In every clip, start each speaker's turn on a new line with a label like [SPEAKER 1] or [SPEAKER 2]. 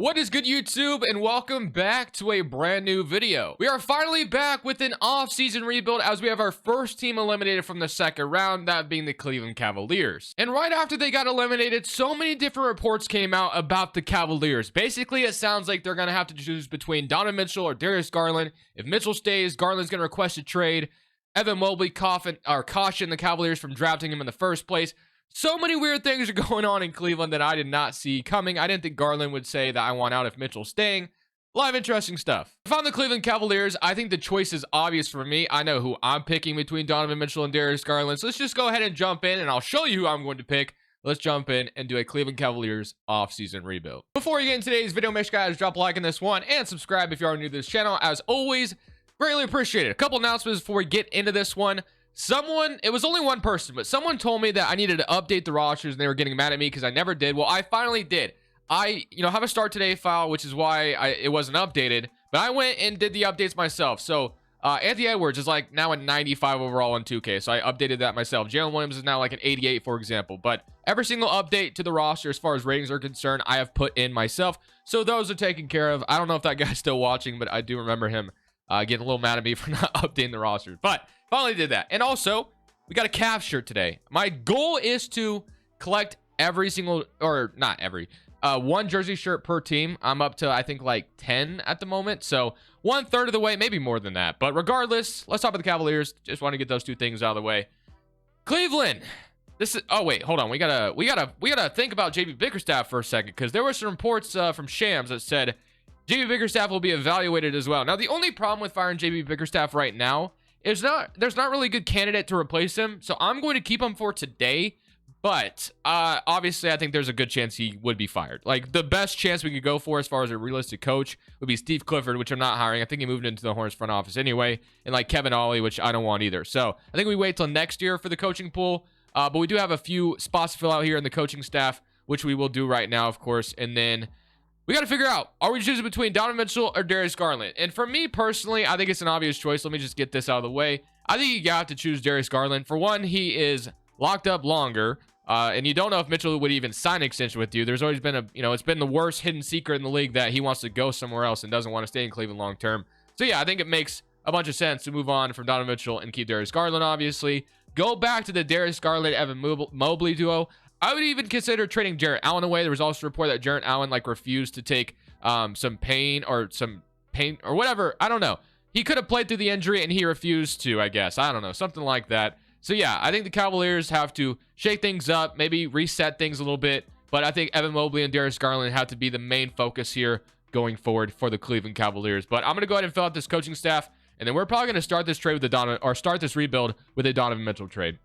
[SPEAKER 1] What is good, YouTube, and welcome back to a brand new video. We are finally back with an off-season rebuild as we have our first team eliminated from the second round, that being the Cleveland Cavaliers. And right after they got eliminated, so many different reports came out about the Cavaliers. Basically, it sounds like they're going to have to choose between Donovan Mitchell or Darius Garland. If Mitchell stays, Garland's going to request a trade. Evan Mobley cautioned the Cavaliers from drafting him in the first place. So many weird things are going on in Cleveland that I did not see coming. I didn't think Garland would say that I want out if Mitchell's staying. A lot of interesting stuff. If I'm the Cleveland Cavaliers, I think the choice is obvious for me. I know who I'm picking between Donovan Mitchell and Darius Garland. So let's just go ahead and jump in, and I'll show you who I'm going to pick. Let's jump in and do a Cleveland Cavaliers off-season rebuild. Before you get into today's video, make sure you guys drop a like on this one and subscribe if you are new to this channel. As always, greatly appreciated. A couple announcements before we get into this one. It was only one person, but someone told me that I needed to update the rosters and they were getting mad at me because I never did. Well, I finally did. I have a start today file, which is why it wasn't updated, but I went and did the updates myself. So Anthony Edwards is like now a 95 overall in 2K, so I updated that myself. Jalen Williams is now like an 88, for example. But every single update to the roster as far as ratings are concerned, I have put in myself, so those are taken care of. I don't know if that guy's still watching, but I do remember him getting a little mad at me for not updating the rosters. But finally did that. And also, we got a Cavs shirt today. My goal is to collect every single, or not every, one jersey shirt per team. I'm up to, I think, like 10 at the moment. So 1/3 of the way, maybe more than that. But regardless, let's talk about the Cavaliers. Just want to get those two things out of the way. Cleveland. This is, oh wait, hold on. We gotta think about JB Bickerstaff for a second, because there were some reports from Shams that said JB Bickerstaff will be evaluated as well. Now, the only problem with firing JB Bickerstaff right now is there's not really a good candidate to replace him, so I'm going to keep him for today. But obviously, I think there's a good chance he would be fired. Like, the best chance we could go for as far as a realistic coach would be Steve Clifford, which I'm not hiring. I think he moved into the Hornets front office anyway, and like Kevin Ollie, which I don't want either. So I think we wait till next year for the coaching pool. But we do have a few spots to fill out here in the coaching staff, which we will do right now, of course. And then we got to figure out, are we choosing between Donovan Mitchell or Darius Garland? And for me personally, I think it's an obvious choice. Let me just get this out of the way. I think you got to choose Darius Garland. For one, he is locked up longer, and you don't know if Mitchell would even sign an extension with you. There's always been it's been the worst hidden secret in the league that he wants to go somewhere else and doesn't want to stay in Cleveland long term. So yeah, I think it makes a bunch of sense to move on from Donovan Mitchell and keep Darius Garland, obviously. Go back to the Darius Garland, Evan Mobley duo. I would even consider trading Jarrett Allen away. There was also a report that Jarrett Allen refused to take some pain or whatever. I don't know. He could have played through the injury and he refused to, I guess. I don't know. Something like that. So yeah, I think the Cavaliers have to shake things up, maybe reset things a little bit. But I think Evan Mobley and Darius Garland have to be the main focus here going forward for the Cleveland Cavaliers. But I'm going to go ahead and fill out this coaching staff, and then we're probably going to start this trade with start this rebuild with a Donovan Mitchell trade.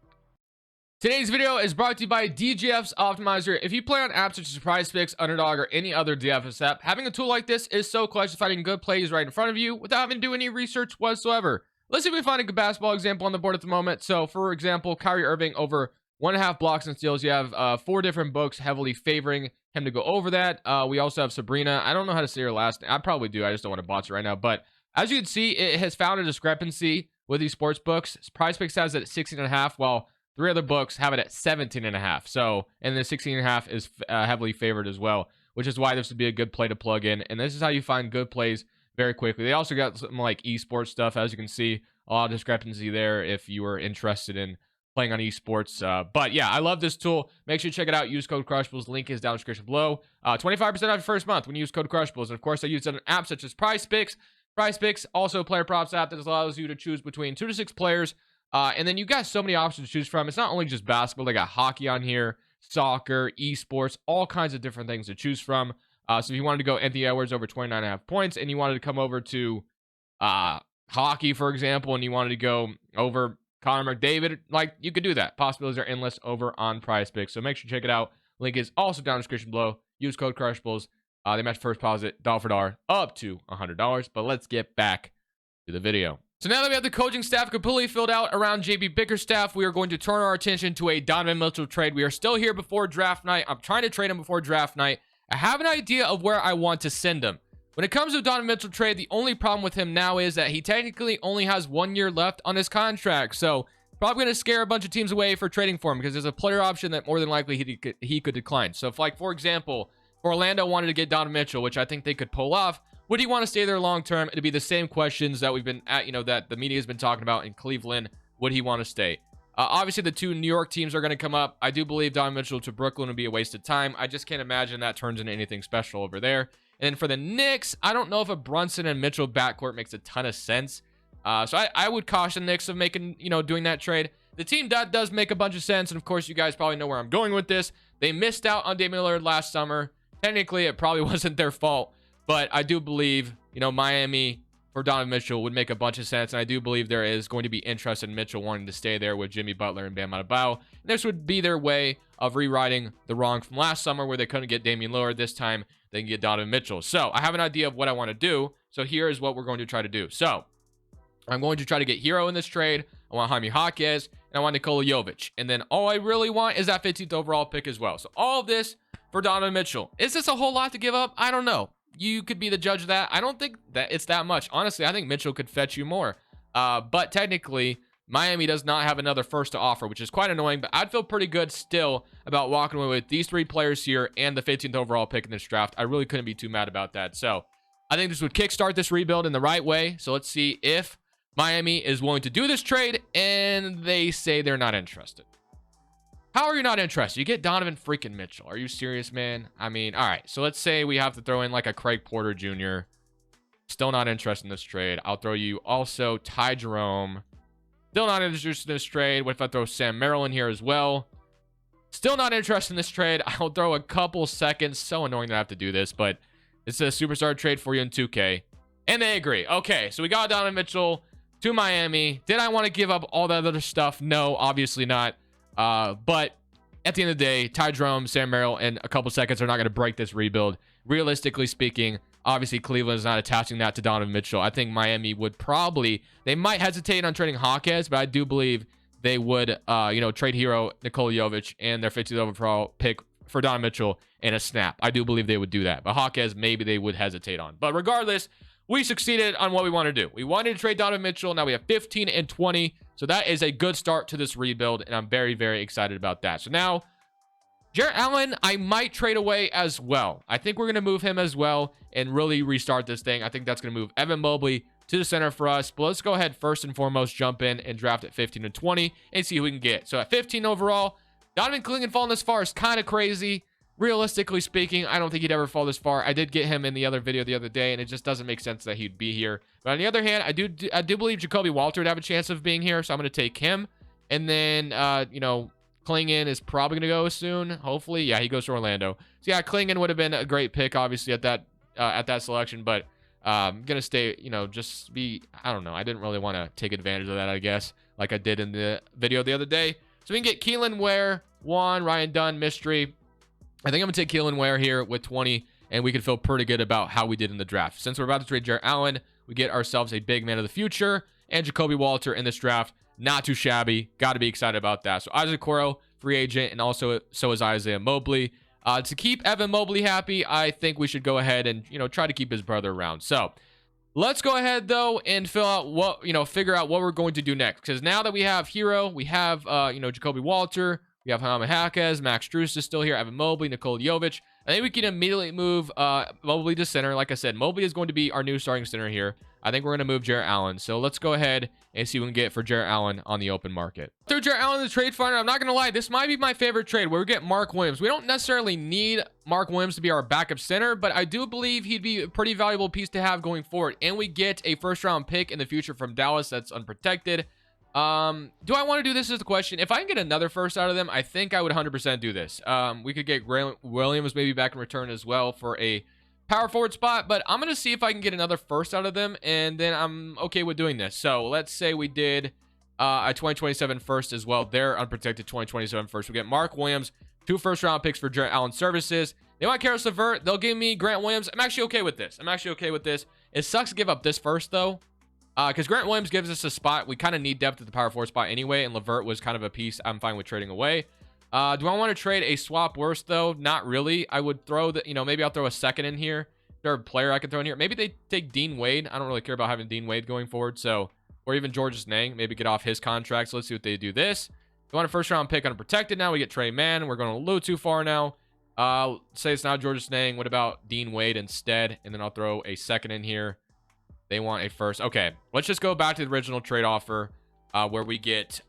[SPEAKER 1] Today's video is brought to you by DGF's Optimizer. If you play on apps such as PrizePicks, Underdog, or any other DFS app, having a tool like this is so clutch to finding good plays right in front of you without having to do any research whatsoever. Let's see if we find a good basketball example on the board at the moment. So, for example, Kyrie Irving over 1.5 blocks and steals. You have 4 different books heavily favoring him to go over that. We also have Sabrina. I don't know how to say her last name. I probably do. I just don't want to botch it right now. But as you can see, it has found a discrepancy with these sports books. PrizePicks has it at 16.5, while 3 other books have it at 17.5. So, and the 16.5 is heavily favored as well, which is why this would be a good play to plug in. And this is how you find good plays very quickly. They also got something like esports stuff, as you can see, a lot of discrepancy there if you were interested in playing on esports. But yeah, I love this tool. Make sure you check it out. Use code Crushables. Link is down in the description below. 25% off your first month when you use code Crushables. And of course, I use an app such as PrizePicks. PrizePicks, also a player props app that allows you to choose between 2 to 6 players. And then you got so many options to choose from. It's not only just basketball. They got hockey on here, soccer, esports, all kinds of different things to choose from. So if you wanted to go Anthony Edwards over 29.5 points and you wanted to come over to hockey, for example, and you wanted to go over Connor McDavid, you could do that. Possibilities are endless over on PrizePicks. So make sure you check it out. Link is also down in the description below. Use code Crushables. They match first deposit dollar for dollar up to $100. But let's get back to the video. So now that we have the coaching staff completely filled out around JB Bickerstaff, we are going to turn our attention to a Donovan Mitchell trade. We are still here before draft night. I'm trying to trade him before draft night. I have an idea of where I want to send him. When it comes to Donovan Mitchell trade, the only problem with him now is that he technically only has 1 year left on his contract. So probably going to scare a bunch of teams away for trading for him because there's a player option that more than likely he could decline. So if, for example, Orlando wanted to get Donovan Mitchell, which I think they could pull off. Would he want to stay there long term? It'd be the same questions that we've been at, that the media has been talking about in Cleveland. Would he want to stay? Obviously, the two New York teams are going to come up. I do believe Donovan Mitchell to Brooklyn would be a waste of time. I just can't imagine that turns into anything special over there. And then for the Knicks, I don't know if a Brunson and Mitchell backcourt makes a ton of sense. So I would caution Knicks of making, doing that trade. The team that does make a bunch of sense, and of course, you guys probably know where I'm going with this. They missed out on Damian Lillard last summer. Technically, it probably wasn't their fault, but I do believe, Miami for Donovan Mitchell would make a bunch of sense, and I do believe there is going to be interest in Mitchell wanting to stay there with Jimmy Butler and Bam Adebayo. And this would be their way of rewriting the wrong from last summer where they couldn't get Damian Lillard. This time, they can get Donovan Mitchell. So I have an idea of what I want to do. So here is what we're going to try to do. So I'm going to try to get Hero in this trade. I want Jaime Jaquez, and I want Nikola Jovic. And then all I really want is that 15th overall pick as well. So all of this for Donovan Mitchell. Is this a whole lot to give up? I don't know. You could be the judge of that. I don't think that it's that much. Honestly, I think Mitchell could fetch you more. But technically, Miami does not have another first to offer, which is quite annoying. But I'd feel pretty good still about walking away with these three players here and the 15th overall pick in this draft. I really couldn't be too mad about that. So I think this would kickstart this rebuild in the right way. So let's see if Miami is willing to do this trade, and they say they're not interested. How are you not interested? You get Donovan freaking Mitchell. Are you serious, man? I mean, all right. So let's say we have to throw in like a Craig Porter Jr. Still not interested in this trade. I'll throw you also Ty Jerome. Still not interested in this trade. What if I throw Sam Merrill in here as well? Still not interested in this trade. I'll throw a couple seconds. So annoying that I have to do this, but it's a superstar trade for you in 2K. And they agree. Okay, so we got Donovan Mitchell to Miami. Did I want to give up all that other stuff? No, obviously not. But at the end of the day, Ty Jerome, Sam Merrill, and a couple seconds are not going to break this rebuild. Realistically speaking, obviously Cleveland is not attaching that to Donovan Mitchell. I think Miami would probably, they might hesitate on trading Jaquez, but I do believe they would, trade Hero, Nikola Jovic, and their 50th overall pick for Donovan Mitchell in a snap. I do believe they would do that. But Jaquez, maybe they would hesitate on. But regardless, we succeeded on what we want to do. We wanted to trade Donovan Mitchell. Now we have 15 and 20. So that is a good start to this rebuild, and I'm very, very excited about that. So now, Jarrett Allen, I might trade away as well. I think we're going to move him as well and really restart this thing. I think that's going to move Evan Mobley to the center for us. But let's go ahead first and foremost, jump in and draft at 15 and 20 and see who we can get. So at 15 overall, Donovan Cleveland falling this far is kind of crazy. Realistically speaking, I don't think he'd ever fall this far. I did get him in the other video the other day, and it just doesn't make sense that he'd be here. But on the other hand, I do believe Jacoby Walter would have a chance of being here, so I'm going to take him. And then, Klingon is probably going to go soon, hopefully. Yeah, he goes to Orlando. So yeah, Klingon would have been a great pick, obviously, at that selection. But I'm going to stay, just be, I don't know. I didn't really want to take advantage of that, I guess, like I did in the video the other day. So we can get Keelan Ware, Juan, Ryan Dunn, Mystery. I think I'm going to take Keelan Ware here with 20, and we can feel pretty good about how we did in the draft. Since we're about to trade Jarrett Allen, we get ourselves a big man of the future, and Jacoby Walter in this draft. Not too shabby. Got to be excited about that. So Isaac Okoro, free agent, and also so is Isaiah Mobley. To keep Evan Mobley happy, I think we should go ahead and, try to keep his brother around. So let's go ahead, though, and figure out what we're going to do next. Because now that we have Hero, we have, Jacoby Walter, we have Jaime Jaquez, Max Strus is still here, Evan Mobley, Nikola Jovic. I think we can immediately move Mobley to center. Like I said, Mobley is going to be our new starting center here. I think we're going to move Jarrett Allen. So let's go ahead and see what we can get for Jarrett Allen on the open market. Through Jarrett Allen in the trade finder, I'm not going to lie, this might be my favorite trade where we get Mark Williams. We don't necessarily need Mark Williams to be our backup center, but I do believe he'd be a pretty valuable piece to have going forward. And we get a first-round pick in the future from Dallas that's unprotected. Do I want to do this is the question. If I can get another first out of them, I think I would 100% do this. We could get Grant Williams maybe back in return as well for a power forward spot, but I'm going to see if I can get another first out of them, and then I'm okay with doing this. So let's say we did a 2027 first as well. They're unprotected 2027 first. We get Mark Williams, 2 first-round picks for Jarrett Allen services. They want Karis LeVert. They'll give me Grant Williams. I'm actually okay with this. It sucks to give up this first, though. Because Grant Williams gives us a spot. We kind of need depth at the power forward spot anyway, and LeVert was kind of a piece I'm fine with trading away. Do I want to trade a swap worse, though? Not really. I would throw the, maybe I'll throw a second in here. Third player I can throw in here. Maybe they take Dean Wade. I don't really care about having Dean Wade going forward, so, or even Georges Niang. Maybe get off his contract. So let's see what they do this. We want a first-round pick unprotected now. We get Trey Mann. We're going a little too far now. Say it's not Georgia Snang. What about Dean Wade instead? And then I'll throw a second in here. They want a first. Okay, let's just go back to the original trade offer, where we get.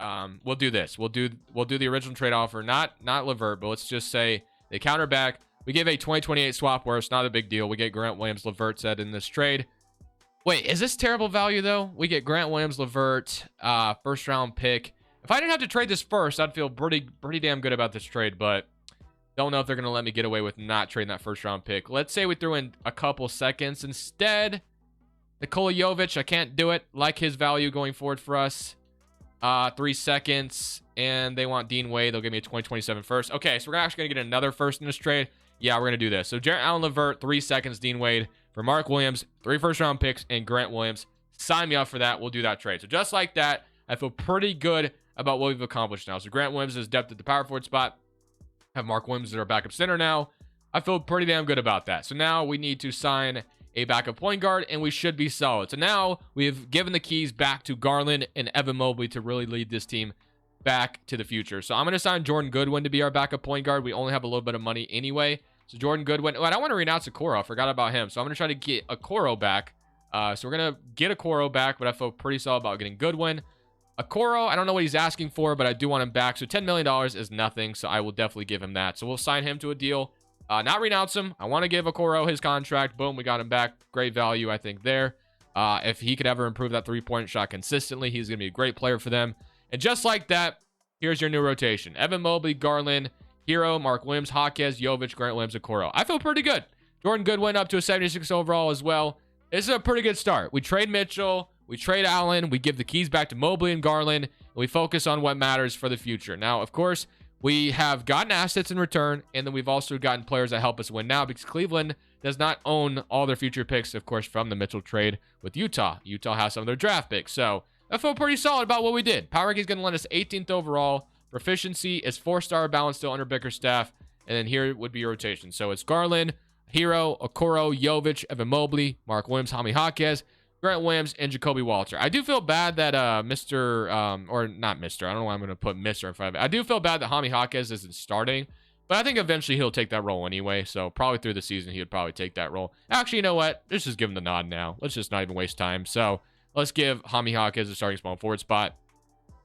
[SPEAKER 1] We'll do this. We'll do the original trade offer, not LeVert, but let's just say they counter back. We give a 2028 swap where it's not a big deal. We get Grant Williams, LeVert said in this trade. Wait, is this terrible value though? We get Grant Williams, LeVert, first round pick. If I didn't have to trade this first, I'd feel pretty damn good about this trade, but don't know if they're gonna let me get away with not trading that first round pick. Let's say we threw in a couple seconds instead. Nikola Jovic, I can't do it. Like his value going forward for us. 3 seconds, and they want Dean Wade. They'll give me a 2027 first. Okay, so we're actually going to get another first in this trade. Yeah, we're going to do this. So Jarrett Allen LeVert, 3 seconds, Dean Wade. For Mark Williams, 3 first-round picks, and Grant Williams. Sign me up for that. We'll do that trade. So just like that, I feel pretty good about what we've accomplished now. So Grant Williams is depth at the power forward spot. Have Mark Williams as our backup center now. I feel pretty damn good about that. So now we need to sign a backup point guard, and we should be solid. So now we've given the keys back to Garland and Evan Mobley to really lead this team back to the future. So I'm going to sign Jordan Goodwin to be our backup point guard. We only have a little bit of money anyway. So Jordan Goodwin. Oh, I don't want to renounce Okoro. I forgot about him. So I'm going to try to get Okoro back. So we're going to get Okoro back, but I feel pretty solid about getting Goodwin. Okoro, I don't know what he's asking for, but I do want him back. So $10 million is nothing, so I will definitely give him that. So we'll sign him to a deal. Not renounce him. I want to give Okoro his contract. Boom, we got him back. Great value, I think, there. If he could ever improve that three-point shot consistently, he's going to be a great player for them. And just like that, here's your new rotation. Evan Mobley, Garland, Hero, Mark Williams, Jaquez, Jovic, Grant Williams, Okoro. I feel pretty good. Jordan Goodwin up to a 76 overall as well. This is a pretty good start. We trade Mitchell. We trade Allen. We give the keys back to Mobley and Garland. And we focus on what matters for the future. Now, of course, we have gotten assets in return, and then we've also gotten players that help us win now because Cleveland does not own all their future picks, of course, from the Mitchell trade with Utah. Utah has some of their draft picks, so I feel pretty solid about what we did. Power ranking is going to let us 18th overall. Proficiency is 4-star, balance still under Bickerstaff, and then here would be your rotation. So it's Garland, Hero, Okoro, Jovic, Evan Mobley, Mark Williams, Jaime Jaquez, Grant Williams, and Jacoby Walter. I do feel bad that or not Mr. I don't know why I'm going to put Mr. in front of it. I do feel bad that Jaime Jaquez isn't starting, but I think eventually he'll take that role anyway. So probably through the season, he would probably take that role. Actually, you know what? Let's just give him the nod now. Let's just not even waste time. So let's give Jaime Jaquez a starting small forward spot.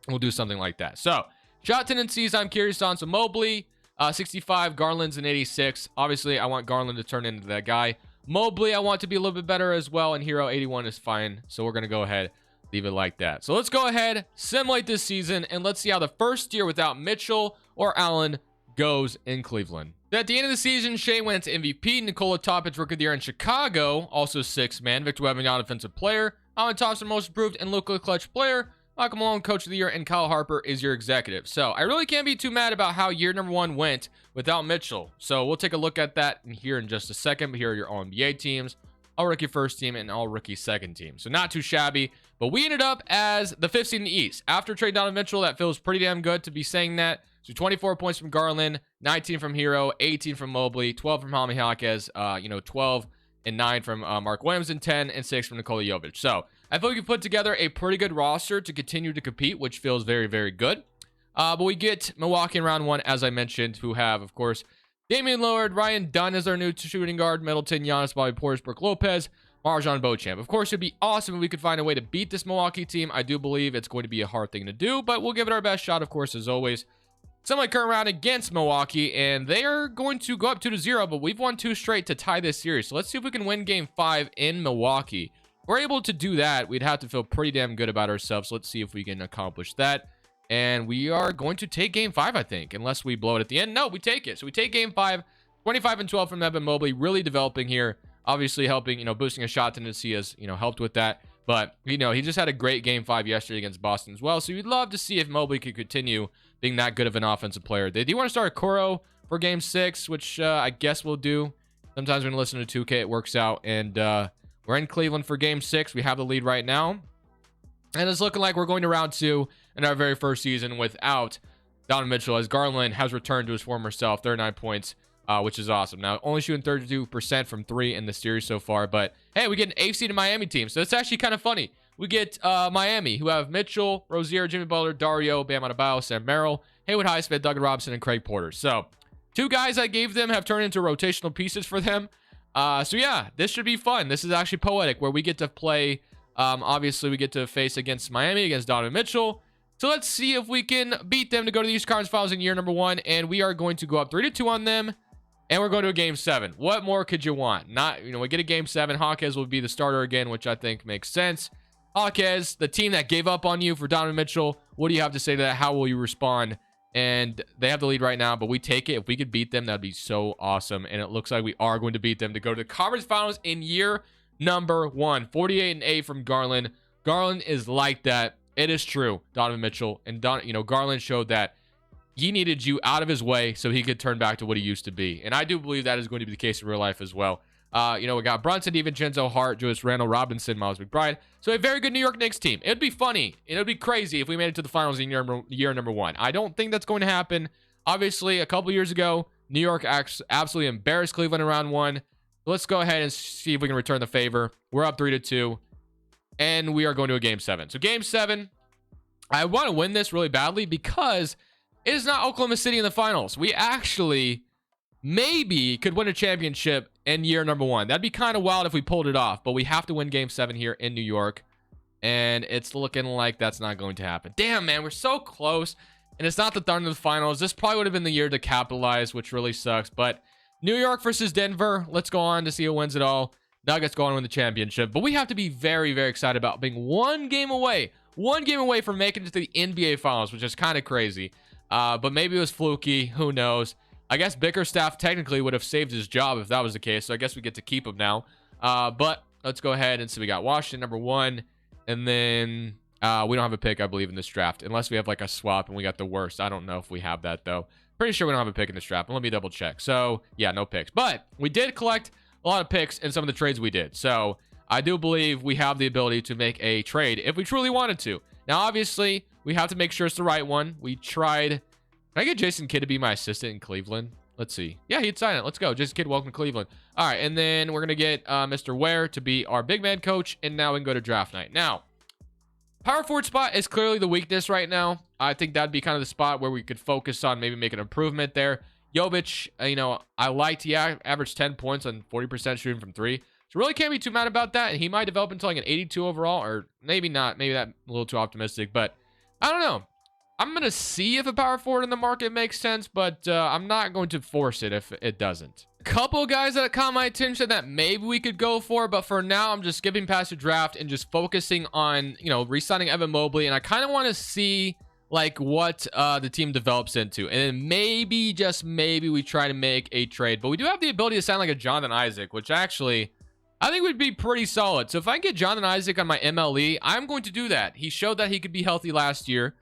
[SPEAKER 1] We'll do something like that. So shot tendencies, I'm curious on. So Mobley, 65, Garland's an 86. Obviously, I want Garland to turn into that guy. Mobley, I want to be a little bit better as well, and Hero 81 is fine, so we're going to go ahead, leave it like that. So let's go ahead, simulate this season, and let's see how the first year without Mitchell or Allen goes in Cleveland. At the end of the season, Shea went to MVP, Nikola Topic Rookie of the Year in Chicago, also 6th man, Victor Wembanyama Offensive Player, Alan Thompson Most Improved, and Luka Clutch Player, Michael Malone Coach of the Year, and Kyle Harper is your executive. So I really can't be too mad about how year number 1 went without Mitchell. So we'll take a look at that here in just a second. But here are your All-NBA teams, All-Rookie First Team, and All-Rookie Second Team. So not too shabby. But we ended up as the 5th seed in the East. After trade Donovan Mitchell, that feels pretty damn good to be saying that. So 24 points from Garland, 19 from Hero, 18 from Mobley, 12 from Jaime Jaquez, 12 and 9 from Mark Williams, and 10 and 6 from Nikola Jovic. So I feel we can put together a pretty good roster to continue to compete, which feels very, very good. But we get Milwaukee in round 1, as I mentioned, who have, of course, Damian Lillard, Ryan Dunn as our new shooting guard, Middleton, Giannis, Bobby Portis, Brook Lopez, Marjon Beauchamp. Of course, it'd be awesome if we could find a way to beat this Milwaukee team. I do believe it's going to be a hard thing to do, but we'll give it our best shot, of course, as always. Semi-current round against Milwaukee, and they are going to go up 2-0, but we've won 2 straight to tie this series. So let's see if we can win Game 5 in Milwaukee. If we're able to do that, we'd have to feel pretty damn good about ourselves. Let's see if we can accomplish that. And we are going to take Game 5, I think, unless we blow it at the end. No, we take it. So we take Game 5, 25 and 12 from Evan Mobley, really developing here. Obviously helping, boosting a shot tendency has, helped with that. But, he just had a great Game 5 yesterday against Boston as well. So we'd love to see if Mobley could continue being that good of an offensive player. They do want to start Okoro for Game 6, which I guess we'll do. Sometimes when you listen to 2K, it works out. And we're in Cleveland for Game 6. We have the lead right now. And it's looking like we're going to round 2 in our very first season without Donovan Mitchell, as Garland has returned to his former self, 39 points, which is awesome. Now, only shooting 32% from 3 in the series so far. But, hey, we get an 8th seed Miami team. So it's actually kind of funny. We get Miami, who have Mitchell, Rozier, Jimmy Butler, Dario, Bam Adebayo, Sam Merrill, Haywood Highsmith, Doug Robinson, and Craig Porter. So 2 guys I gave them have turned into rotational pieces for them. So yeah, this should be fun. This is actually poetic, where we get to play. Obviously, we get to face against Miami, against Donovan Mitchell. So let's see if we can beat them to go to the Eastern Conference Finals in year number 1. And we are going to go up 3-2 on them. And we're going to a game 7. What more could you want? Not, we get a game 7. Hawkes will be the starter again, which I think makes sense. Hawkes, the team that gave up on you for Donovan Mitchell. What do you have to say to that? How will you respond? And they have the lead right now, but we take it. If we could beat them, that'd be so awesome. And it looks like we are going to beat them to go to the conference finals in year number 1. 48-8 from Garland. Garland is like that. It is true. Donovan Mitchell and Garland showed that he needed you out of his way so he could turn back to what he used to be. And I do believe that is going to be the case in real life as well. We got Brunson, DiVincenzo, Hart, Julius Randle, Robinson, Miles McBride. So a very good New York Knicks team. It would be funny. It would be crazy if we made it to the finals in year number 1. I don't think that's going to happen. Obviously, a couple years ago, New York absolutely embarrassed Cleveland in round 1. Let's go ahead and see if we can return the favor. We're up 3-2. And we are going to a game 7. So game 7, I want to win this really badly because it is not Oklahoma City in the finals. We actually maybe could win a championship in year number 1. That'd be kind of wild if we pulled it off, but we have to win game 7 here in New York. And it's looking like that's not going to happen. Damn, man, we're so close. And it's not the Thunder in the finals. This probably would have been the year to capitalize, which really sucks. But New York versus Denver. Let's go on to see who wins it all. Nuggets go on to win the championship. But we have to be very, very excited about being one game away from making it to the NBA finals, which is kind of crazy. But maybe it was fluky. Who knows? I guess Bickerstaff technically would have saved his job if that was the case. So I guess we get to keep him now. But let's go ahead and see. We got Washington number 1. And then we don't have a pick, I believe, in this draft. Unless we have like a swap and we got the worst. I don't know if we have that, though. Pretty sure we don't have a pick in this draft. But let me double check. So, yeah, no picks. But we did collect a lot of picks in some of the trades we did. So I do believe we have the ability to make a trade if we truly wanted to. Now, obviously, we have to make sure it's the right one. We tried. Can I get Jason Kidd to be my assistant in Cleveland? Let's see. Yeah, he'd sign it. Let's go. Jason Kidd, welcome to Cleveland. All right, and then we're going to get Mr. Ware to be our big man coach, and now we can go to draft night. Now, power forward spot is clearly the weakness right now. I think that'd be kind of the spot where we could focus on maybe making an improvement there. Jovic, I liked he averaged 10 points on 40% shooting from 3. So really can't be too mad about that. And he might develop into like an 82 overall, or maybe not. Maybe that's a little too optimistic, but I don't know. I'm going to see if a power forward in the market makes sense, but I'm not going to force it if it doesn't. A couple of guys that caught my attention that maybe we could go for, but for now, I'm just skipping past the draft and just focusing on, re-signing Evan Mobley. And I kind of want to see like what the team develops into. And then maybe, just maybe, we try to make a trade. But we do have the ability to sign like a Jonathan Isaac, which actually I think would be pretty solid. So if I can get Jonathan Isaac on my MLE, I'm going to do that. He showed that he could be healthy last year,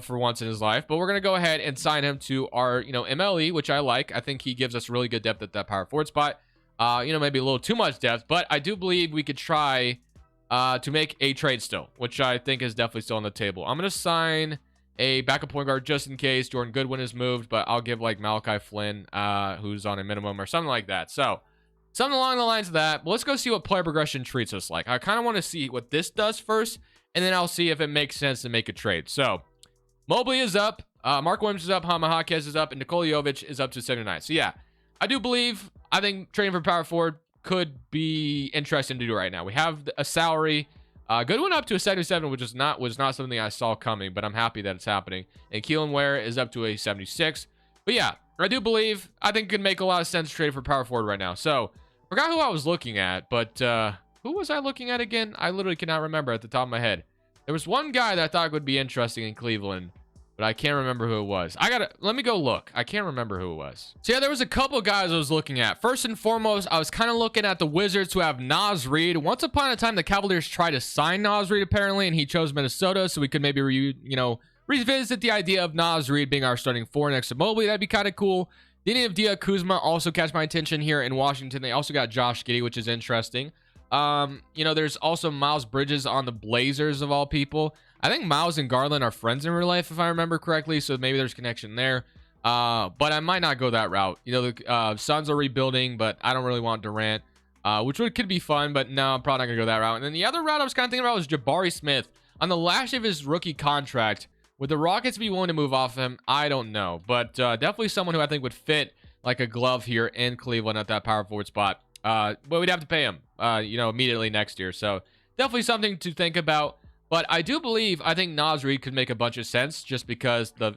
[SPEAKER 1] for once in his life. But we're going to go ahead and sign him to our, MLE, which I like. I think he gives us really good depth at that power forward spot. Maybe a little too much depth, but I do believe we could try to make a trade still, which I think is definitely still on the table. I'm going to sign a backup point guard just in case Jordan Goodwin is moved, but I'll give like Malachi Flynn, who's on a minimum or something like that. So something along the lines of that. But let's go see what player progression treats us like. I kind of want to see what this does first, and then I'll see if it makes sense to make a trade. So Mobley is up, Mark Williams is up, Hama Hawkes is up, and Nikola Jovic is up to 79. So yeah, I think trading for power forward could be interesting to do right now. We have a salary. Goodwin up to a 77, which was not something I saw coming, but I'm happy that it's happening. And Keelan Ware is up to a 76. But yeah, I think it could make a lot of sense to trade for power forward right now. So forgot who I was looking at, but who was I looking at again? I literally cannot remember at the top of my head. There was one guy that I thought would be interesting in Cleveland, but I can't remember who it was. Let me go look. I can't remember who it was. So yeah, there was a couple guys I was looking at. First and foremost, I was kind of looking at the Wizards, who have Naz Reid. Once upon a time, the Cavaliers tried to sign Naz Reid apparently, and he chose Minnesota, so we could maybe revisit the idea of Naz Reid being our starting 4 next to Mobley. That'd be kind of cool. The name of Dia Kuzma also catch my attention here in Washington. They also got Josh Giddey, which is interesting. There's also Miles Bridges on the Blazers of all people. I think Miles and Garland are friends in real life, if I remember correctly, so maybe there's connection there. But I might not go that route. The Suns are rebuilding, but I don't really want Durant, which could be fun, but no, I'm probably not gonna go that route. And then the other route I was kind of thinking about was Jabari Smith. On the last of his rookie contract, Would the Rockets be willing to move off him? I don't know. But definitely someone who I think would fit like a glove here in Cleveland at that power forward spot. But we'd have to pay him, immediately next year. So definitely something to think about. But I do believe, I think Naz Reid could make a bunch of sense just because the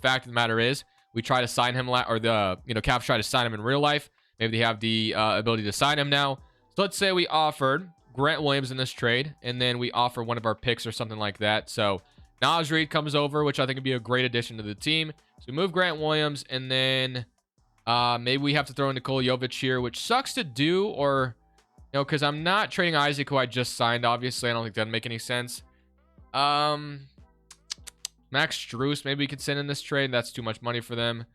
[SPEAKER 1] fact of the matter is we try to sign him, Cavs try to sign him in real life. Maybe they have the ability to sign him now. So let's say we offered Grant Williams in this trade, and then we offer one of our picks or something like that. So Naz Reid comes over, which I think would be a great addition to the team. So we move Grant Williams, and then maybe we have to throw in Nikola Jovic here, which sucks to do, or, because I'm not trading Isaac, who I just signed, obviously. I don't think that'd make any sense. Max Strus, maybe we could send in this trade. That's too much money for them.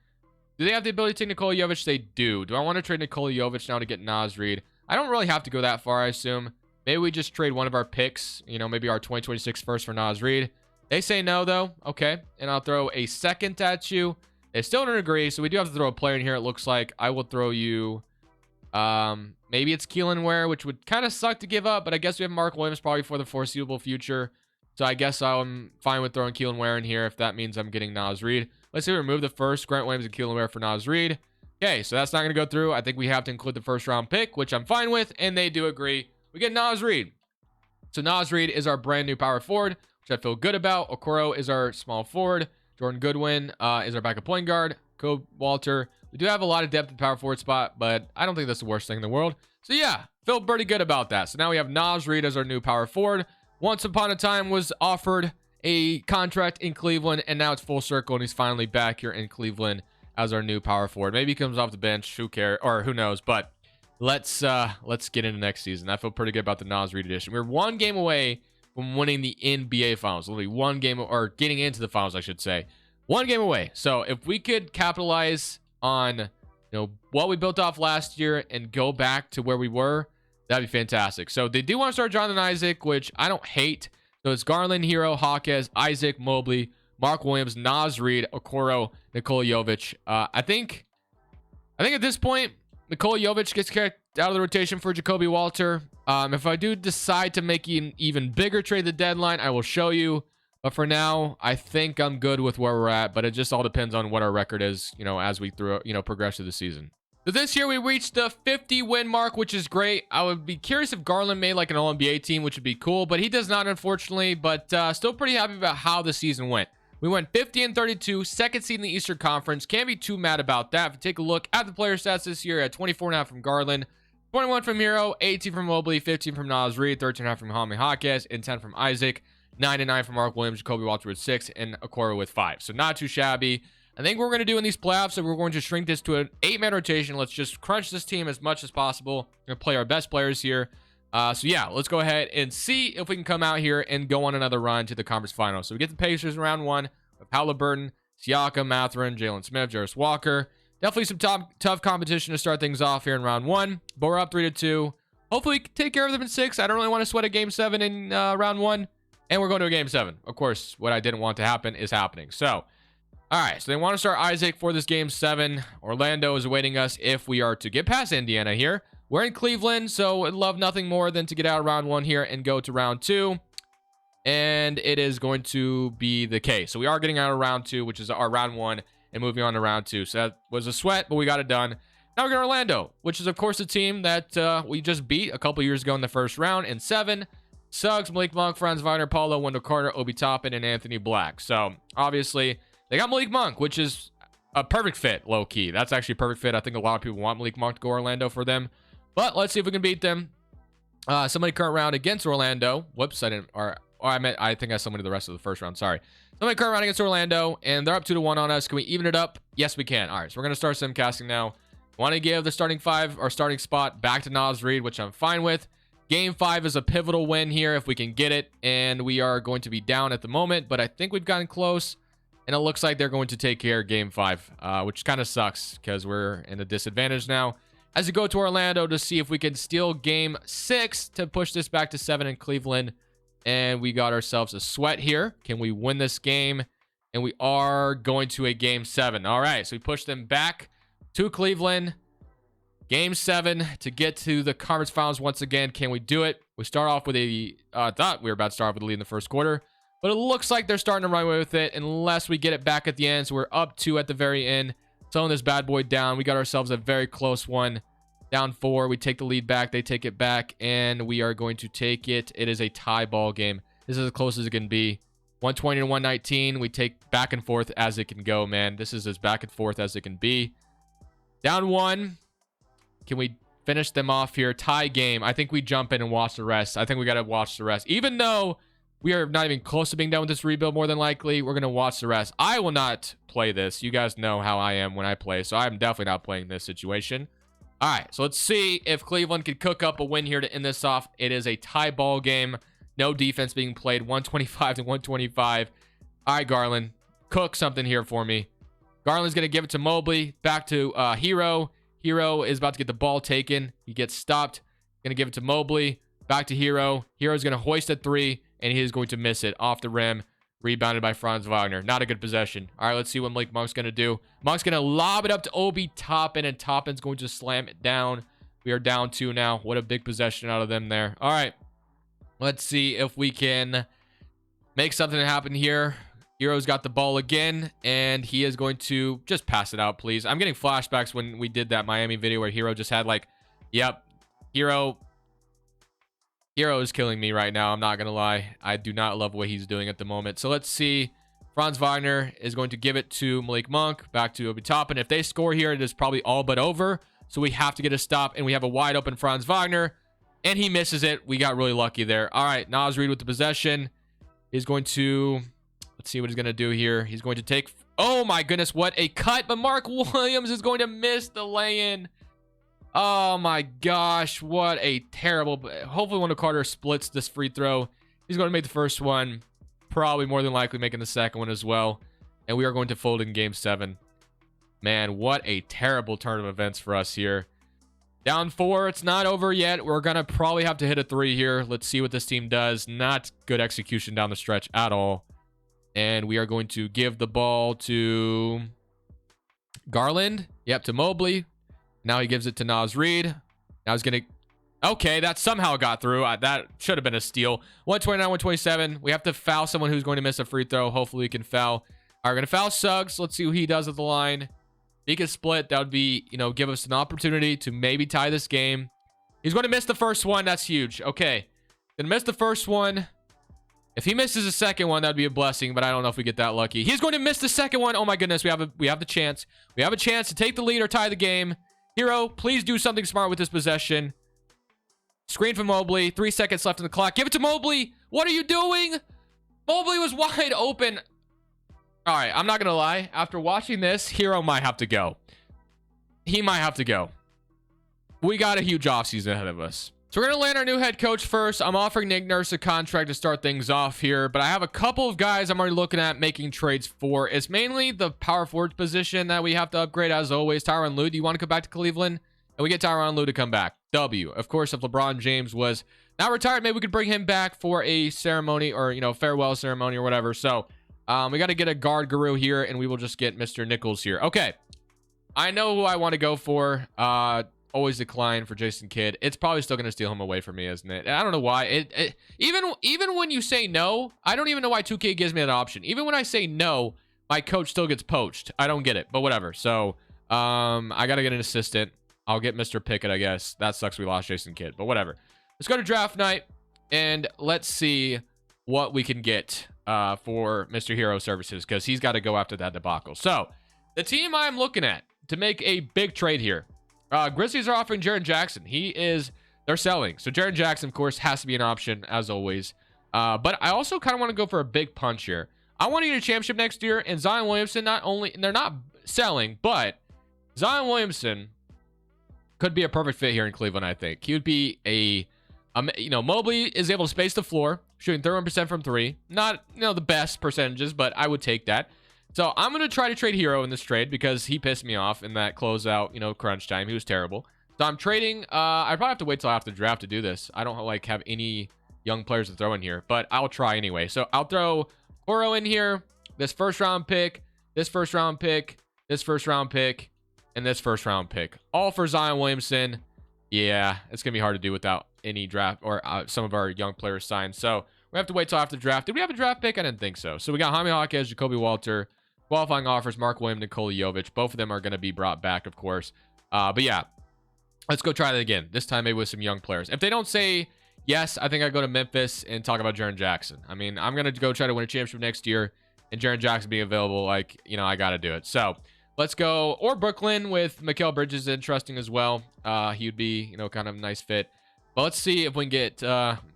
[SPEAKER 1] Do they have the ability to take Nikola Jovic? They do. Do I want to trade Nikola Jovic now to get Naz Reid? I don't really have to go that far, I assume. Maybe we just trade one of our picks, maybe our 2026 first for Naz Reid. They say no, though. Okay. And I'll throw a second at you. They still don't agree, so we do have to throw a player in here, it looks like. I will throw you... maybe it's Keelan Ware, which would kind of suck to give up, but I guess we have Mark Williams probably for the foreseeable future. So I guess I'm fine with throwing Keelan Ware in here if that means I'm getting Naz Reid. Let's say we remove the first, Grant Williams and Keelan Ware for Naz Reid. Okay, so that's not going to go through. I think we have to include the first round pick, which I'm fine with, and they do agree. We get Naz Reid. So Naz Reid is our brand new power forward, which I feel good about. Okoro is our small forward. Jordan Goodwin is our backup point guard. Kobe Walter. We do have a lot of depth at the power forward spot, but I don't think that's the worst thing in the world. So yeah, feel pretty good about that. So now we have Naz Reid as our new power forward. Once upon a time was offered a contract in Cleveland, and now it's full circle, and he's finally back here in Cleveland as our new power forward. Maybe he comes off the bench, who cares, or who knows, but let's get into next season. I feel pretty good about the Naz Reid edition. We're one game away from winning the NBA Finals. Literally one game, or getting into the Finals, I should say. One game away. So if we could capitalize on what we built off last year and go back to where we were, that'd be fantastic. So they do want to start Jonathan Isaac, which I don't hate. So it's Garland, Hero, Hawkes, Isaac, Mobley, Mark Williams, Naz Reid, Okoro, Nikola Jovic. I think at this point, Nikola Jovic gets kicked out of the rotation for Jacoby Walter. If I do decide to make an even bigger trade at the deadline, I will show you. But for now, I think I'm good with where we're at. But it just all depends on what our record is, as we progress through the season. So this year we reached the 50 win mark, which is great. I would be curious if Garland made like an All-NBA team, which would be cool, but he does not, unfortunately. But still pretty happy about how the season went. We went 50-32, second seed in the Eastern Conference. Can't be too mad about that. If you take a look at the player stats this year, at 24.5 from Garland, 21 from Hero, 18 from Mobley, 15 from Naz Reid, 13.5 from Jaime Hawkes, and 10 from Isaac, 9-9 from Mark Williams, Jacoby Walter with 6, and Okoro with 5. So not too shabby. I think we're going to do in these playoffs, so we're going to shrink this to an 8-man rotation. Let's just crunch this team as much as possible. We're going to play our best players here. So yeah, let's go ahead and see if we can come out here and go on another run to the conference finals. So we get the Pacers in round 1 with Halliburton, Siakam, Mathurin, Jalen Smith, Jarris Walker. Definitely some tough competition to start things off here in round 1. But we're up 3-2. Hopefully we can take care of them in 6. I don't really want to sweat a game 7 in round 1. And we're going to a game 7. Of course, what I didn't want to happen is happening. So, all right. So they want to start Isaac for this game 7. Orlando is awaiting us if we are to get past Indiana here. We're in Cleveland, so I'd love nothing more than to get out of round 1 here and go to round 2. And it is going to be the case. So we are getting out of round 2, which is our round 1, and moving on to round 2. So that was a sweat, but we got it done. Now we're going to Orlando, which is, of course, a team that we just beat a couple years ago in the first round in 7. Suggs, Malik Monk, Franz Wagner, Paulo, Wendell Carter, Obi Toppin, and Anthony Black. So, obviously, they got Malik Monk, which is a perfect fit, low-key. That's actually a perfect fit. I think a lot of people want Malik Monk to go Orlando for them. But let's see if we can beat them. Somebody current round against Orlando. Whoops, I didn't... I think I summoned the rest of the first round. Sorry. Somebody current round against Orlando, and they're up 2-1 on us. Can we even it up? Yes, we can. All right, so we're going to start simcasting now. Want to give the starting 5 or starting spot back to Naz Reid, which I'm fine with. Game 5 is a pivotal win here if we can get it, and we are going to be down at the moment, but I think we've gotten close, and it looks like they're going to take care of Game 5, which kind of sucks because we're in a disadvantage now. As we go to Orlando to see if we can steal Game 6 to push this back to 7 in Cleveland, and we got ourselves a sweat here. Can we win this game? And we are going to a Game 7. All right, so we push them back to Cleveland. Game 7 to get to the conference finals once again. Can we do it? We start off with a... thought we were about to start off with a lead in the first quarter. but it looks like they're starting to run away with it unless we get it back at the end. So we're up 2 at the very end, slowing this bad boy down. We got ourselves a very close one. Down 4. We take the lead back. They take it back, and we are going to take it. It is a tie ball game. This is as close as it can be. 120 to 119. We take back and forth as it can go, man. This is as back and forth as it can be. Down 1. Can we finish them off here? Tie game. I think we jump in and watch the rest. I think we got to watch the rest. Even though we are not even close to being done with this rebuild, more than likely, we're going to watch the rest. I will not play this. You guys know how I am when I play, so I'm definitely not playing this situation. All right, so let's see if Cleveland can cook up a win here to end this off. It is a tie ball game. No defense being played. 125 to 125. All right, Garland, cook something here for me. Garland's going to give it to Mobley. Back to Hero. Hero is about to get the ball taken. He gets stopped. Going to give it to Mobley. Back to Hero. Hero's going to hoist a 3, and he is going to miss it off the rim. Rebounded by Franz Wagner. Not a good possession. All right, let's see what Malik Monk's going to do. Monk's going to lob it up to Obi Toppin, and Toppin's going to slam it down. We are down 2 now. What a big possession out of them there. All right, let's see if we can make something happen here. Hero's got the ball again, and he is going to just pass it out, please. I'm getting flashbacks when we did that Miami video where Hero just had like, yep, Hero is killing me right now. I'm not going to lie. I do not love what he's doing at the moment. So let's see. Franz Wagner is going to give it to Malik Monk. Back to Obi Toppin. If they score here, it is probably all but over. So we have to get a stop, and we have a wide open Franz Wagner, and he misses it. We got really lucky there. All right, Naz Reid with the possession. He's going to, let's see what he's going to do here. He's going to take, oh my goodness, what a cut. But Mark Williams is going to miss the lay-in. Oh my gosh, what a terrible. Hopefully Wendell Carter splits this free throw. He's going to make the first one, probably more than likely making the second one as well. And we are going to fold in game 7. Man, what a terrible turn of events for us here. Down 4, it's not over yet. We're going to probably have to hit a 3 here. Let's see what this team does. Not good execution down the stretch at all. And we are going to give the ball to Garland. Yep, to Mobley. Now he gives it to Naz Reid. Now he's going to... Okay, that somehow got through. That should have been a steal. 129, 127. We have to foul someone who's going to miss a free throw. Hopefully we can foul. All right, we're going to foul Suggs. Let's see who he does at the line. If he can split, that would be, give us an opportunity to maybe tie this game. He's going to miss the first one. That's huge. Okay. Going to miss the first one. If he misses the second one, that would be a blessing, but I don't know if we get that lucky. He's going to miss the second one. Oh my goodness, we have the chance. We have a chance to take the lead or tie the game. Hero, please do something smart with this possession. Screen from Mobley. 3 seconds left on the clock. Give it to Mobley. What are you doing? Mobley was wide open. All right, I'm not going to lie. After watching this, Hero might have to go. He might have to go. We got a huge offseason ahead of us. So we're going to land our new head coach first. I'm offering Nick Nurse a contract to start things off here, but I have a couple of guys I'm already looking at making trades for. It's mainly the power forward position that we have to upgrade as always. Tyronn Lue, do you want to come back to Cleveland? And we get Tyronn Lue to come back. W. Of course, if LeBron James was now retired, maybe we could bring him back for a ceremony or, farewell ceremony or whatever. So we got to get a guard guru here, and we will just get Mr. Nichols here. Okay. I know who I want to go for. Always decline for Jason Kidd. It's probably still going to steal him away from me, isn't it? I don't know why. Even when you say no, I don't even know why 2K gives me that option. Even when I say no, my coach still gets poached. I don't get it, but whatever. So I got to get an assistant. I'll get Mr. Pickett, I guess. That sucks we lost Jason Kidd, but whatever. Let's go to draft night, and let's see what we can get for Mr. Hero Services, because he's got to go after that debacle. So the team I'm looking at to make a big trade here. Grizzlies are offering Jaren Jackson. They're selling. So Jaren Jackson, of course, has to be an option as always. But I also kind of want to go for a big punch here. I want to get a championship next year, and Zion Williamson, they're not selling, but Zion Williamson could be a perfect fit here in Cleveland, I think. He would be Mobley is able to space the floor, shooting 31% from 3. Not, the best percentages, but I would take that. So I'm going to try to trade Hero in this trade because he pissed me off in that closeout, crunch time. He was terrible. So I'm trading. I probably have to wait till after the draft to do this. I don't have any young players to throw in here, but I'll try anyway. So I'll throw Oro in here, this first round pick, this first round pick, this first round pick, and this first round pick. All for Zion Williamson. Yeah, it's going to be hard to do without any draft or some of our young players signed. So we're We have to wait till after the draft. Did we have a draft pick? I didn't think so. So we got Jaime Jaquez, Jacoby Walter, qualifying offers, Mark Williams, Nikola Jovic. Both of them are going to be brought back, of course. But yeah, let's go try that again. This time maybe with some young players. If they don't say yes, I think I go to Memphis and talk about Jaren Jackson. I mean, I'm going to go try to win a championship next year, and Jaren Jackson being available, like, you know, I got to do it. So let's go. Or Brooklyn with Mikal Bridges, interesting as well. He would be, you know, kind of a nice fit. But let's see if we can get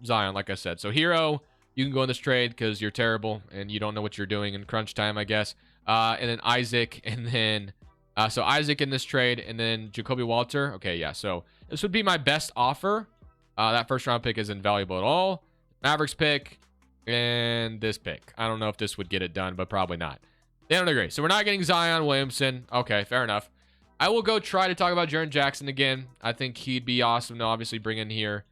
[SPEAKER 1] Zion, like I said. So Hero, you can go in this trade because you're terrible and you don't know what you're doing in crunch time, I guess. And then Isaac, and then so Isaac in this trade, and then Jacoby Walter. Okay, yeah. So this would be my best offer. That first round pick isn't valuable at all. Mavericks pick and this pick. I don't know if this would get it done, but probably not. They don't agree. So we're not getting Zion Williamson. Okay, fair enough. I will go try to talk about Jaren Jackson again. I think he'd be awesome to obviously bring in here.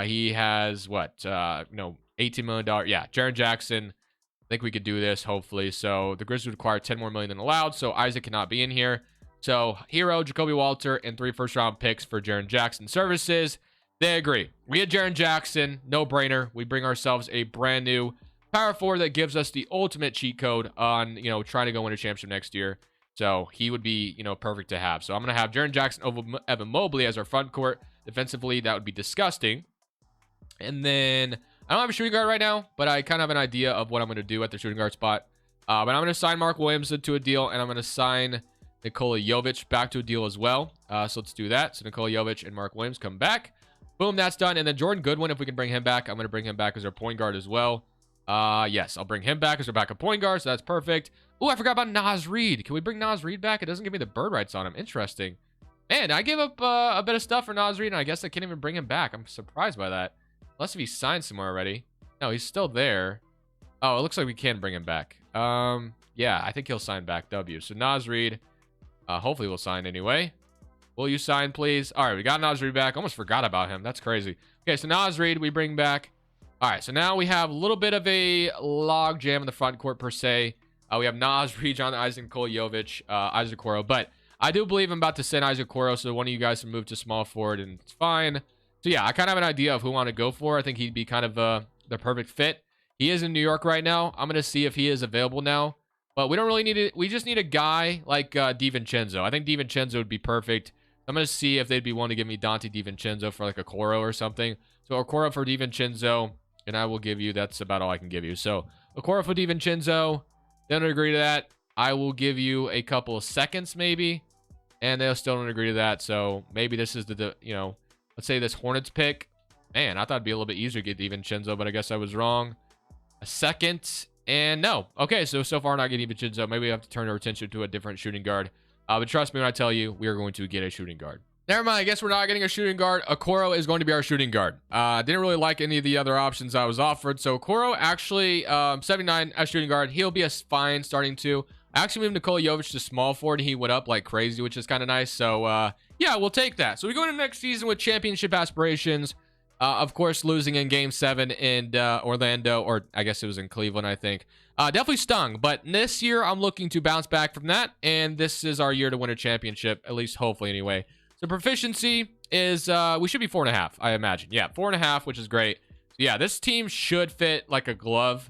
[SPEAKER 1] He has what? $18 million. Yeah, Jaren Jackson. I think we could do this, hopefully. So the Grizzlies would require $10 more million than allowed. So Isaac cannot be in here. So Hero, Jacoby Walter, and 3 first-round picks for Jaren Jackson services. They agree. We had Jaren Jackson. No-brainer. We bring ourselves a brand new power forward that gives us the ultimate cheat code on, you know, trying to go win a championship next year. So he would be, you know, perfect to have. So I'm going to have Jaren Jackson over Evan Mobley as our front court. Defensively, that would be disgusting. And then I don't have a shooting guard right now, but I kind of have an idea of what I'm going to do at the shooting guard spot. But I'm going to sign Mark Williams to a deal, and I'm going to sign Nikola Jovic back to a deal as well. So let's do that. So Nikola Jovic and Mark Williams come back. Boom, that's done. And then Jordan Goodwin, if we can bring him back, I'm going to bring him back as our point guard as well. Yes, I'll bring him back as our backup point guard, so that's perfect. Oh, I forgot about Naz Reid. Can we bring Naz Reid back? It doesn't give me the bird rights on him. Interesting. Man, I gave up a bit of stuff for Naz Reid, and I guess I can't even bring him back. I'm surprised by that. Unless if he signed somewhere already. No, he's still there. Oh, it looks like we can bring him back. Yeah, I think he'll sign back W. So Naz Reid, hopefully we'll sign anyway. Will you sign, please? All right, we got Naz Reid back. Almost forgot about him. That's crazy. Okay, so Naz Reid we bring back. All right, so now we have a little bit of a log jam in the front court per se. We have Naz Reid, John Isaac, Nikola Jovic, Isaac Okoro. But I do believe I'm about to send Isaac Okoro, so one of you guys can move to small forward, and it's fine. So yeah, I kind of have an idea of who I want to go for. I think he'd be kind of the perfect fit. He is in New York right now. I'm going to see if he is available now. But we don't really need it. We just need a guy like DiVincenzo. I think DiVincenzo would be perfect. I'm going to see if they'd be willing to give me Dante DiVincenzo for like a Okoro or something. So Okoro for DiVincenzo, and I will give you, that's about all I can give you. So Okoro for DiVincenzo, they don't agree to that. I will give you a couple of seconds maybe, and they still don't agree to that. So maybe this is the you know, let's say this Hornets pick. Man, I thought it'd be a little bit easier to get DiVincenzo, but I guess I was wrong. A second, and no. Okay, so far not getting DiVincenzo. Maybe we have to turn our attention to a different shooting guard. But trust me when I tell you, we are going to get a shooting guard. Never mind, I guess we're not getting a shooting guard. Okoro is going to be our shooting guard. Didn't really like any of the other options I was offered. So Okoro actually, 79 as shooting guard. He'll be a fine starting two. I actually moved Nikola Jovic to small forward, and he went up like crazy, which is kind of nice. So, yeah, we'll take that. So we go into next season with championship aspirations. Of course, losing in Game 7 in Orlando, or I guess it was in Cleveland, I think. Definitely stung, but this year I'm looking to bounce back from that, and this is our year to win a championship, at least hopefully anyway. So proficiency is, we should be 4.5, I imagine. Yeah, 4.5, which is great. So yeah, this team should fit like a glove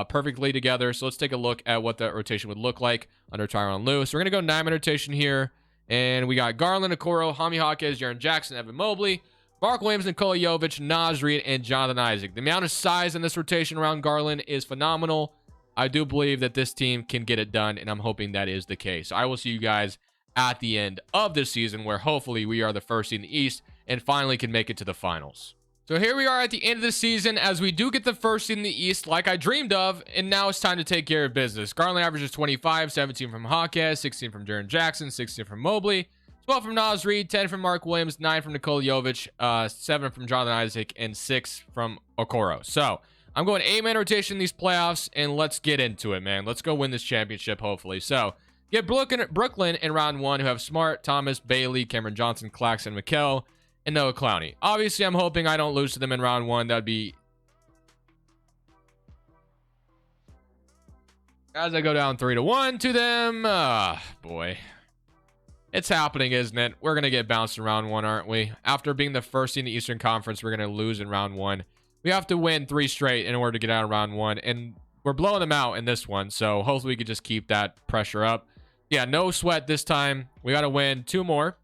[SPEAKER 1] perfectly together. So let's take a look at what that rotation would look like under Tyronn Lue. So we're going to go 9-man rotation here, and we got Garland, Okoro, Jaime Jaquez, Jaren Jackson, Evan Mobley, Mark Williams, Nikola Jovic, Naz Reid, and Jonathan Isaac. The amount of size in this rotation around Garland is phenomenal. I do believe that this team can get it done, and I'm hoping that is the case. I will see you guys at the end of this season, where hopefully we are the first in the East and finally can make it to the finals. So here we are at the end of the season, as we do get the first in the East like I dreamed of, and now it's time to take care of business. Garland averages 25, 17 from Jaquez, 16 from Jaren Jackson, 16 from Mobley, 12 from Naz Reid, 10 from Mark Williams, 9 from Nikola Jovic, 7 from Jonathan Isaac, and 6 from Okoro. So I'm going 8-man rotation in these playoffs, and let's get into it, man. Let's go win this championship, hopefully. So get Brooklyn in round 1, who have Smart, Thomas, Bailey, Cameron Johnson, Claxton, Mikal, and Noah Clowney. Obviously, I'm hoping I don't lose to them in round 1. That'd be... As I go down 3-1 to them. Boy. It's happening, isn't it? We're going to get bounced in round 1, aren't we? After being the first in the Eastern Conference, we're going to lose in round 1. We have to win 3 straight in order to get out of round 1. And we're blowing them out in this one. So hopefully we could just keep that pressure up. Yeah, no sweat this time. We got to win 2 more.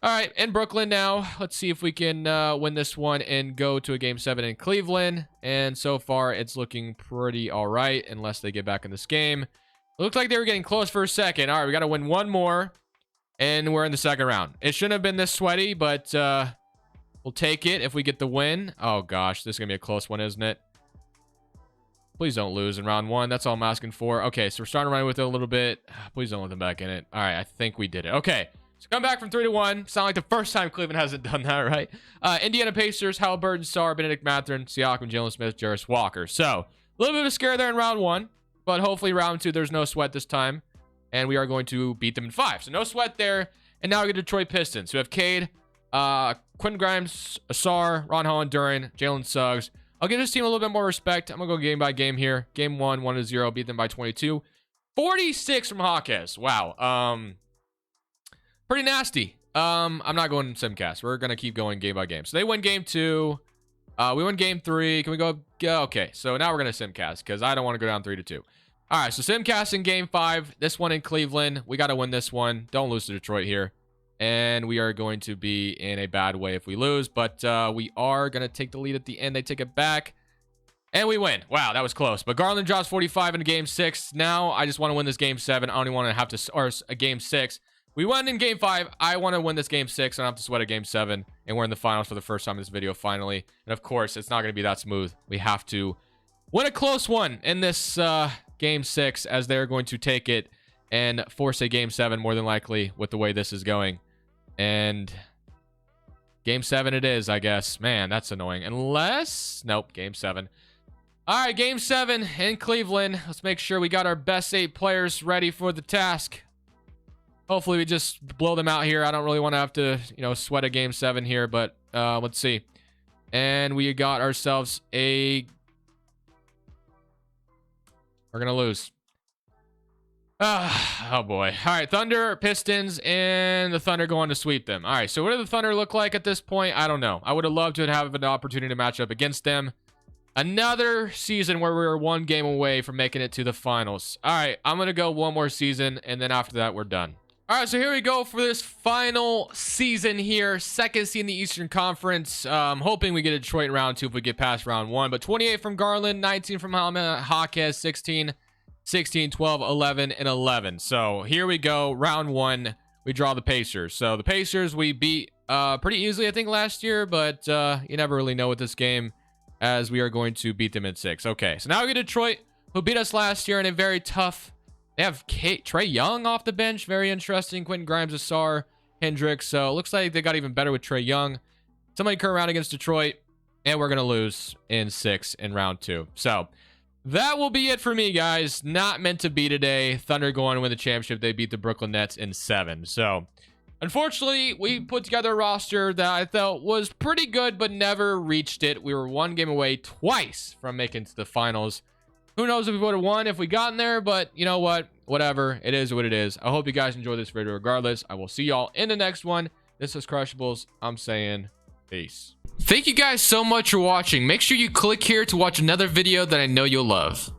[SPEAKER 1] All right, in Brooklyn now. Let's see if we can win this one and go to a Game 7 in Cleveland. And so far, it's looking pretty all right, unless they get back in this game. It looked like they were getting close for a second. All right, we got to win 1 more. And we're in the second round. It shouldn't have been this sweaty, but we'll take it if we get the win. Oh, gosh. This is going to be a close one, isn't it? Please don't lose in round 1. That's all I'm asking for. Okay, so we're starting to run with it a little bit. Please don't let them back in it. All right, I think we did it. Okay, so come back from 3-1. Sound like the first time Cleveland hasn't done that, right? Indiana Pacers, Halliburton, Sarr, Benedict Mathurin, Siakam, Jalen Smith, Jarris Walker. So, a little bit of a scare there in round 1. But hopefully round 2, there's no sweat this time. And we are going to beat them in 5. So no sweat there. And now we get Detroit Pistons. So we have Cade, Quentin Grimes, Sarr, Ron Holland, Duran, Jalen Suggs. I'll give this team a little bit more respect. I'm going to go game by game here. Game 1, 1-0. Beat them by 22. 46 from Hawkes. Wow. Pretty nasty. I'm not going simcast. We're going to keep going game by game. So they win game 2. We won game 3. Can we go? Okay. So now we're going to simcast because I don't want to go down 3-2. All right, so simcast in game 5. This one in Cleveland. We got to win this one. Don't lose to Detroit here. And we are going to be in a bad way if we lose. But we are going to take the lead at the end. They take it back. And we win. Wow, that was close. But Garland drops 45 in game 6. Now I just want to win this game 7. I don't even want to have to... Or a game 6. We won in game 5. I want to win this game 6. I don't have to sweat a game 7. And we're in the finals for the first time in this video, finally. And of course, it's not going to be that smooth. We have to win a close one in this... Game 6, as they're going to take it and force a game 7 more than likely with the way this is going. And game 7 it is, I guess. Man, that's annoying. Unless... Nope, game 7. All right, game 7 in Cleveland. Let's make sure we got our best 8 players ready for the task. Hopefully we just blow them out here. I don't really want to have to, sweat a game 7 here, but let's see. And we got ourselves a... We're going to lose. Oh, boy. All right, Thunder, Pistons, and the Thunder go on to sweep them. All right, so what do the Thunder look like at this point? I don't know. I would have loved to have an opportunity to match up against them. Another season where we were 1 game away from making it to the finals. All right, I'm going to go 1 more season, and then after that, we're done. All right, so here we go for this final season here. Second seed in the Eastern Conference. Hoping we get a Detroit in round 2 if we get past round 1. But 28 from Garland, 19 from Hawkes, 16, 12, 11, and 11. So here we go. Round 1, we draw the Pacers. So the Pacers we beat pretty easily, I think, last year. But you never really know with this game, as we are going to beat them in 6. Okay, so now we get Detroit, who beat us last year in a very tough... They have Trae Young off the bench. Very interesting. Quentin Grimes, Sarr, Hendricks. So it looks like they got even better with Trae Young. Somebody come around against Detroit. And we're going to lose in 6 in round 2. So that will be it for me, guys. Not meant to be today. Thunder go on to win the championship. They beat the Brooklyn Nets in 7. So unfortunately, we put together a roster that I felt was pretty good, but never reached it. We were 1 game away twice from making it to the finals. Who knows if we would have won if we gotten there, but you know what? Whatever. It is what it is. I hope you guys enjoyed this video regardless. I will see y'all in the next one. This is Crushables. I'm saying peace. Thank you guys so much for watching. Make sure you click here to watch another video that I know you'll love.